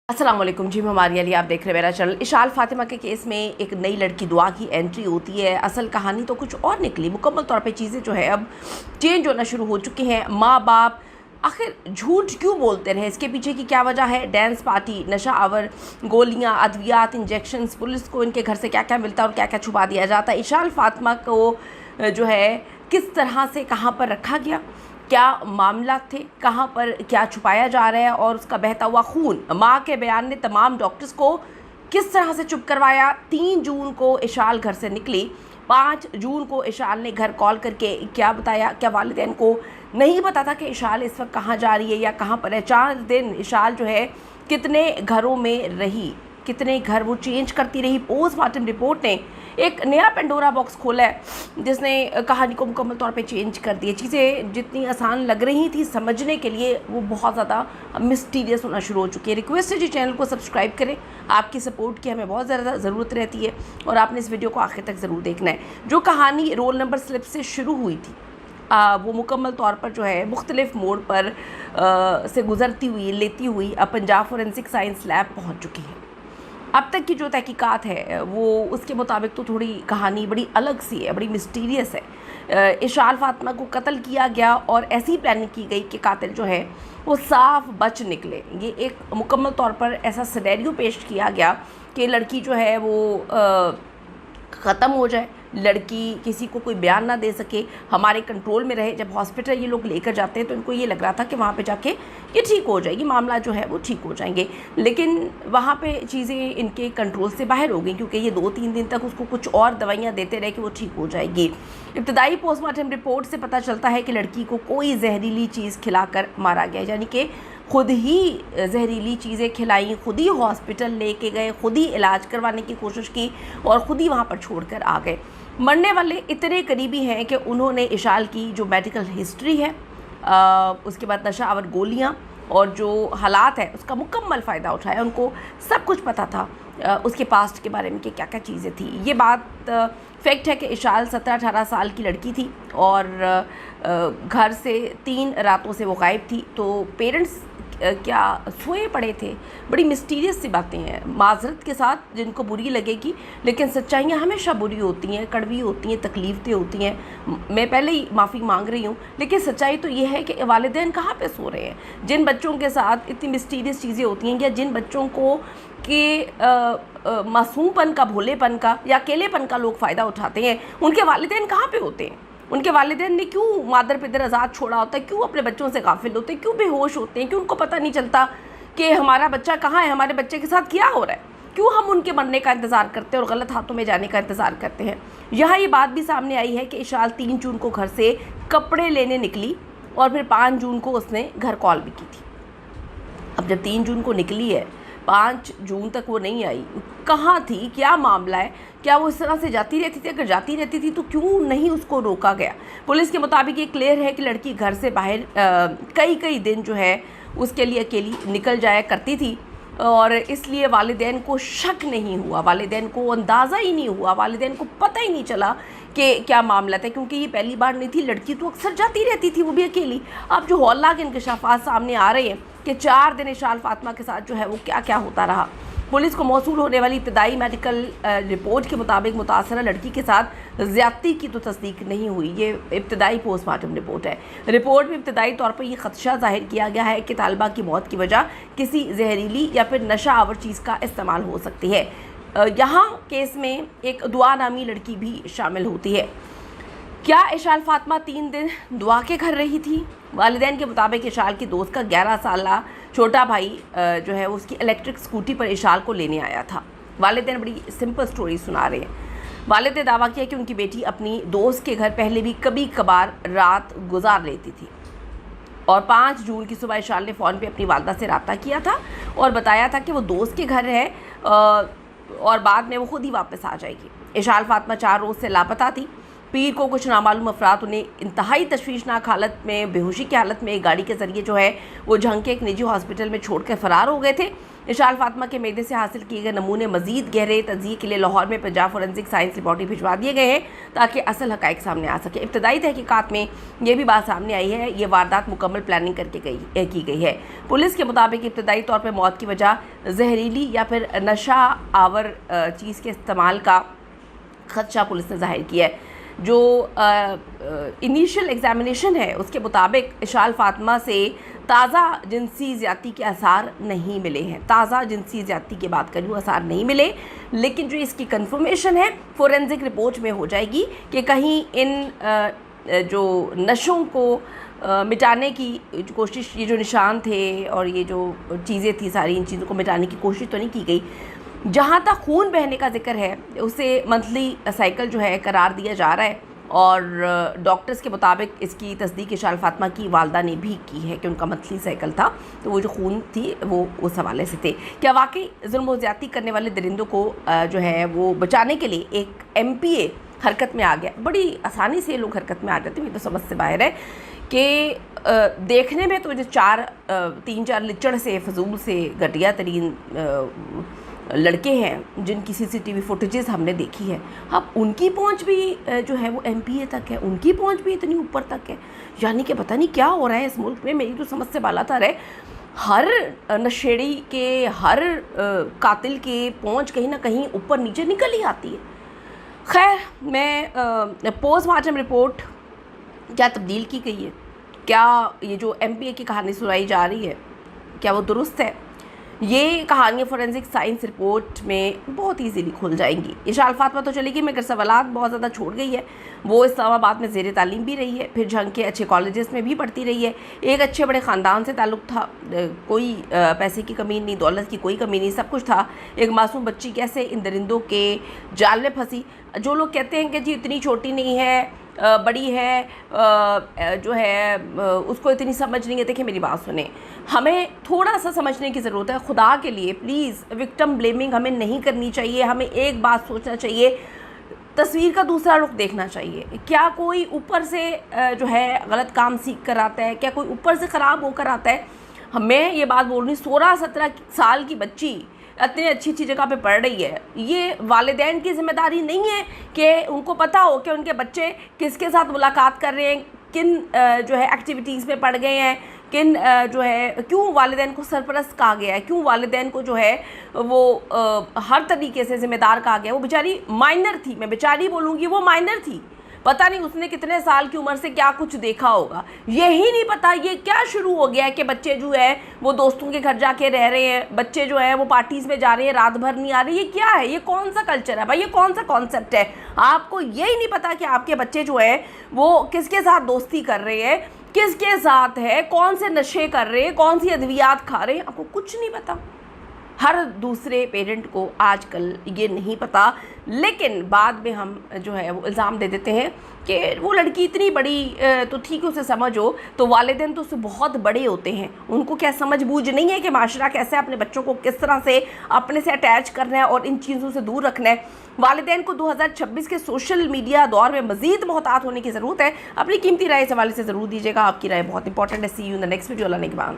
अस्सलाम वालेकुम जी, हमारी अली आप देख रहे हैं मेरा चैनल। इशाल फातिमा के केस में एक नई लड़की दुआ की एंट्री होती है। असल कहानी तो कुछ और निकली। मुकम्मल तौर पे चीज़ें जो है अब चेंज होना शुरू हो चुकी हैं। माँ बाप आखिर झूठ क्यों बोलते रहे, इसके पीछे की क्या वजह है? डांस पार्टी, नशा आवर, गोलियाँ, अद्वियात, इंजेक्शंस, पुलिस को इनके घर से क्या क्या मिलता है और क्या क्या छुपा दिया जाता है। इशाल फातिमा को जो है किस तरह से कहाँ पर रखा गया, क्या मामला थे, कहाँ पर क्या छुपाया जा रहा है, और उसका बहता हुआ खून। माँ के बयान ने तमाम डॉक्टर्स को किस तरह से चुप करवाया। 3 जून को इशाल घर से निकली, 5 जून को इशाल ने घर कॉल करके क्या बताया? क्या वालिदैन को नहीं पता था कि इशाल इस वक्त कहाँ जा रही है या कहाँ पर है? 4 दिन इशाल जो है कितने घरों में रही, कितने घर वो चेंज करती रही। पोस्टमार्टम रिपोर्ट ने एक नया पेंडोरा बॉक्स खोला है जिसने कहानी को मुकम्मल तौर पे चेंज कर दिया। चीज़ें जितनी आसान लग रही थी समझने के लिए, वो बहुत ज़्यादा मिस्टीरियस होना शुरू हो चुकी है। रिक्वेस्ट है जी, चैनल को सब्सक्राइब करें। आपकी सपोर्ट की हमें बहुत ज़्यादा ज़रूरत रहती है और आपने इस वीडियो को आखिर तक ज़रूर देखना है। जो कहानी रोल नंबर स्लिप से शुरू हुई थी वो मुकम्मल तौर पर जो है मुख्तलिफ मोड़ पर से गुज़रती हुई लेती हुई अब पंजाब फोरेंसिक साइंस लैब पहुँच चुकी है। अब तक की जो तहकीकात है वो उसके मुताबिक तो थोड़ी कहानी बड़ी अलग सी है, बड़ी मिस्टीरियस है। इशाल फातिमा को कत्ल किया गया और ऐसी प्लानिंग की गई कि कातिल जो है वो साफ बच निकले। ये एक मुकम्मल तौर पर ऐसा सिनेरियो पेश किया गया कि लड़की जो है वो ख़त्म हो जाए, लड़की किसी को कोई बयान ना दे सके, हमारे कंट्रोल में रहे। जब हॉस्पिटल ये लोग लेकर जाते हैं तो इनको ये लग रहा था कि वहाँ पे जाके ये ठीक हो जाएगी, मामला जो है वो ठीक हो जाएंगे, लेकिन वहाँ पे चीज़ें इनके कंट्रोल से बाहर हो गई क्योंकि ये 2-3 दिन तक उसको कुछ और दवाइयाँ देते रहे कि वो ठीक हो जाएगी। इब्तदाई पोस्टमार्टम रिपोर्ट से पता चलता है कि लड़की को कोई जहरीली चीज़ खिलाकर मारा गया, यानी कि खुद ही जहरीली चीज़ें खिलाई, खुद ही हॉस्पिटल लेके गए, खुद ही इलाज करवाने की कोशिश की और ख़ुद ही वहाँ पर छोड़कर आ गए। मरने वाले इतने करीबी हैं कि उन्होंने इशाल की जो मेडिकल हिस्ट्री है, उसके बाद नशा आवर गोलियाँ और जो हालात है उसका मुकम्मल फ़ायदा उठाया। उनको सब कुछ पता था उसके पास्ट के बारे में कि क्या क्या चीज़ें थी। ये बात फैक्ट है कि इशाल 17-18 साल की लड़की थी और घर से 3 रातों से वो गायब थी। तो पेरेंट्स क्या सोए पड़े थे। बड़ी मिस्टीरियस सी बातें हैं, माजरत के साथ जिनको बुरी लगेगी, लेकिन सच्चाइयाँ हमेशा बुरी होती हैं, कड़वी होती हैं, तकलीफ़ें होती हैं। मैं पहले ही माफ़ी मांग रही हूँ, लेकिन सच्चाई तो ये है कि वालिदैन कहाँ पे सो रहे हैं। जिन बच्चों के साथ इतनी मिस्टीरियस चीज़ें होती हैं या जिन बच्चों को के मासूमपन का, भोलेपन का या अकेलेपन का लोग फ़ायदा उठाते हैं, उनके वालिदैन कहाँ पे होते हैं? उनके वालिदैन ने क्यों मादर पिदर आज़ाद छोड़ा होता है? क्यों अपने बच्चों से गाफिल होते हैं? क्यों बेहोश होते हैं? क्यों उनको पता नहीं चलता कि हमारा बच्चा कहाँ है, हमारे बच्चे के साथ क्या हो रहा है? क्यों हम उनके मरने का इंतज़ार करते हैं और गलत हाथों में जाने का इंतज़ार करते हैं? यहाँ ये बात भी सामने आई है कि इशाल 3 जून को घर से कपड़े लेने निकली और फिर 5 जून को उसने घर कॉल भी की थी। अब जब 3 जून को निकली है, 5 जून तक वो नहीं आई, कहाँ थी, क्या मामला है? क्या वो इस तरह से जाती रहती थी? अगर जाती रहती थी तो क्यों नहीं उसको रोका गया? पुलिस के मुताबिक ये क्लियर है कि लड़की घर से बाहर कई दिन जो है उसके लिए अकेली निकल जाया करती थी और इसलिए वालिदैन को शक नहीं हुआ, वालिदैन को अंदाज़ा ही नहीं हुआ, वालिदैन को पता ही नहीं चला कि क्या मामला था, क्योंकि ये पहली बार नहीं थी। लड़की तो अक्सर जाती रहती थी, वो भी अकेली। अब जो हौलनाक इंकशाफात सामने आ रहे हैं कि 4 दिन इशाल फातिमा के साथ जो है वो क्या क्या होता रहा। पुलिस को मौसूल होने वाली इब्तदाई मेडिकल रिपोर्ट के मुताबिक मुतासरा लड़की के साथ ज़्यादती की तो तस्दीक नहीं हुई। ये इब्तदाई पोस्टमार्टम रिपोर्ट है। रिपोर्ट में इब्तदाई तौर पर यह ख़दशा ज़ाहिर किया गया है कि तालिबा की मौत की वजह किसी जहरीली या फिर नशा आवर चीज़ का इस्तेमाल हो सकती है। यहाँ केस में एक दुआ नामी लड़की भी शामिल होती है। क्या इशाल फातिमा 3 दिन दुआ के घर रही थी? वालिदैन के मुताबिक इशाल की दोस्त का 11 साल छोटा भाई जो है उसकी इलेक्ट्रिक स्कूटी पर इशाल को लेने आया था। वालिदैन बड़ी सिंपल स्टोरी सुना रहे हैं। वालिद ने दावा किया कि उनकी बेटी अपनी दोस्त के घर पहले भी कभी कभार रात गुजार लेती थी और 5 जून की सुबह इशाल ने फ़ोन पे अपनी वालदा से रब्ता किया था और बताया था कि वो दोस्त के घर है और बाद में वो खुद ही वापस आ जाएगी। इशाल फातिमा 4 रोज़ से लापता थी। पीर को कुछ नामालूम अफराद उन्हें इंतहाई तशवीशनाक हालत में, बेहोशी की हालत में गाड़ी के ज़रिए जो है वो झंग के एक निजी हॉस्पिटल में छोड़ कर फ़रार हो गए थे। इशाल फातिमा के मैदे से हासिल किए गए नमूने मजीद गहरे तज्ज़िये के लिए लाहौर में पंजाब फोरेंसिक साइंस लेबॉर्ट्री भिजवा दिए गए हैं ताकि असल हक़ाइक़ सामने आ सके। इब्तदाई तहकीकात में ये भी बात सामने आई है, ये वारदात मुकम्मल प्लानिंग करके की गई है। पुलिस के मुताबिक इब्तदाई तौर पर मौत की वजह जहरीली या फिर नशा आवर चीज़ के इस्तेमाल का खदशा पुलिस ने जाहिर किया है। जो इनिशियल एग्जामिनेशन है उसके मुताबिक इशाल फातिमा से ताज़ा जिनसी ज़्यादती के आसार नहीं मिले हैं। ताज़ा जिनसी ज़्यादती की बात करूँ, आसार नहीं मिले, लेकिन जो इसकी कंफर्मेशन है फोरेंसिक रिपोर्ट में हो जाएगी कि कहीं इन जो नशों को मिटाने की कोशिश, ये जो निशान थे और ये जो चीज़ें थी सारी, इन चीज़ों को मिटाने की कोशिश तो नहीं की गई। जहाँ तक खून बहने का जिक्र है उसे मंथली साइकिल जो है करार दिया जा रहा है और डॉक्टर्स के मुताबिक इसकी तस्दीक इशाल फातिमा की वालदा ने भी की है कि उनका मंथली साइकिल था, तो वो जो खून थी वो उस हवाले से थे। क्या वाकई जुल्म व ज़्यादती करने वाले दरिंदों को जो है वो बचाने के लिए एक MPA हरकत में आ गया? बड़ी आसानी से लोग हरकत में आ जाते हैं, ये तो समझ से बाहर है कि देखने में तो जो 3-4 लिचड़ से फजूल से घटिया तरीन लड़के हैं जिनकी CCTV फुटेजेस हमने देखी है, अब उनकी पहुंच भी जो है वो MPA तक है, उनकी पहुंच भी इतनी ऊपर तक है। यानी कि पता नहीं क्या हो रहा है इस मुल्क में। मेरी तो समझ से बालातर है, हर नशेड़ी के, हर कातिल के पहुंच कहीं ना कहीं ऊपर नीचे निकल ही आती है। खैर, मैं पोस्टमार्टम रिपोर्ट क्या तब्दील की गई है, क्या ये जो MPA की कहानी सुनाई जा रही है क्या वो दुरुस्त है, ये कहानियाँ फोरेंसिक साइंस रिपोर्ट में बहुत ईजीली खुल जाएंगी। इशाल फातिमा तो चली गई मगर सवालात बहुत ज़्यादा छोड़ गई है। वो इस्लामाबाद में ज़ेर तालीम भी रही है, फिर झंग के अच्छे कॉलेजेस में भी पढ़ती रही है, एक अच्छे बड़े ख़ानदान से ताल्लुक़ था, कोई पैसे की कमी नहीं, दौलत की कोई कमी नहीं, सब कुछ था। एक मासूम बच्ची कैसे इन दरिंदों के जाल में फंसी। जो लोग कहते हैं कि जी इतनी छोटी नहीं है, बड़ी है, जो है उसको इतनी समझ नहीं है, देखिए मेरी बात सुने, हमें थोड़ा सा समझने की ज़रूरत है। खुदा के लिए प्लीज़ विक्टिम ब्लेमिंग हमें नहीं करनी चाहिए। हमें एक बात सोचना चाहिए, तस्वीर का दूसरा रुख देखना चाहिए। क्या कोई ऊपर से जो है गलत काम सीख कर आता है? क्या कोई ऊपर से ख़राब होकर आता है? मैं ये बात बोल रही, 16-17 साल की बच्ची इतनी अच्छी जगह पे पढ़ रही है। ये वालिदैन की ज़िम्मेदारी नहीं है कि उनको पता हो कि उनके बच्चे किसके साथ मुलाकात कर रहे हैं, किन जो है एक्टिविटीज़ में पढ़ गए हैं, किन जो है, क्यों वालिदैन को सरपरस्त कहा गया है, क्यों वालिदैन को जो है वो हर तरीके से ज़िम्मेदार कहा गया। वो बेचारी माइनर थी, मैं बेचारी बोलूँगी, वो माइनर थी, पता नहीं उसने कितने साल की उम्र से क्या कुछ देखा होगा, यही नहीं पता। ये क्या शुरू हो गया है कि बच्चे जो है वो दोस्तों के घर जाके रह रहे हैं, बच्चे जो है वो पार्टीज़ में जा रहे हैं, रात भर नहीं आ रहे। ये क्या है? ये कौन सा कल्चर है भाई? ये कौन सा कॉन्सेप्ट है? आपको यही नहीं पता कि आपके बच्चे जो है वो किसके साथ दोस्ती कर रहे हैं, किसके साथ है, कौन से नशे कर रहे हैं, कौन सी अद्वियात खा रहे हैं, आपको कुछ नहीं पता। हर दूसरे पेरेंट को आजकल ये नहीं पता, लेकिन बाद में हम जो है वो इल्ज़ाम दे देते हैं कि वो लड़की इतनी बड़ी तो ठीक है, उसे समझ हो, तो वालिदैन तो उससे बहुत बड़े होते हैं, उनको क्या समझ बूझ नहीं है कि माशरा कैसे अपने बच्चों को किस तरह से अपने से अटैच करना है और इन चीज़ों से दूर रखना है। वालिदैन को 2026 के सोशल मीडिया दौर में मज़ीद मोहतात होने की ज़रूरत है। अपनी कीमती राय इस हवाले से ज़रूर दीजिएगा, आपकी राय बहुत इंपॉर्टेंट है। See you in the next video. Allah ने के बाद।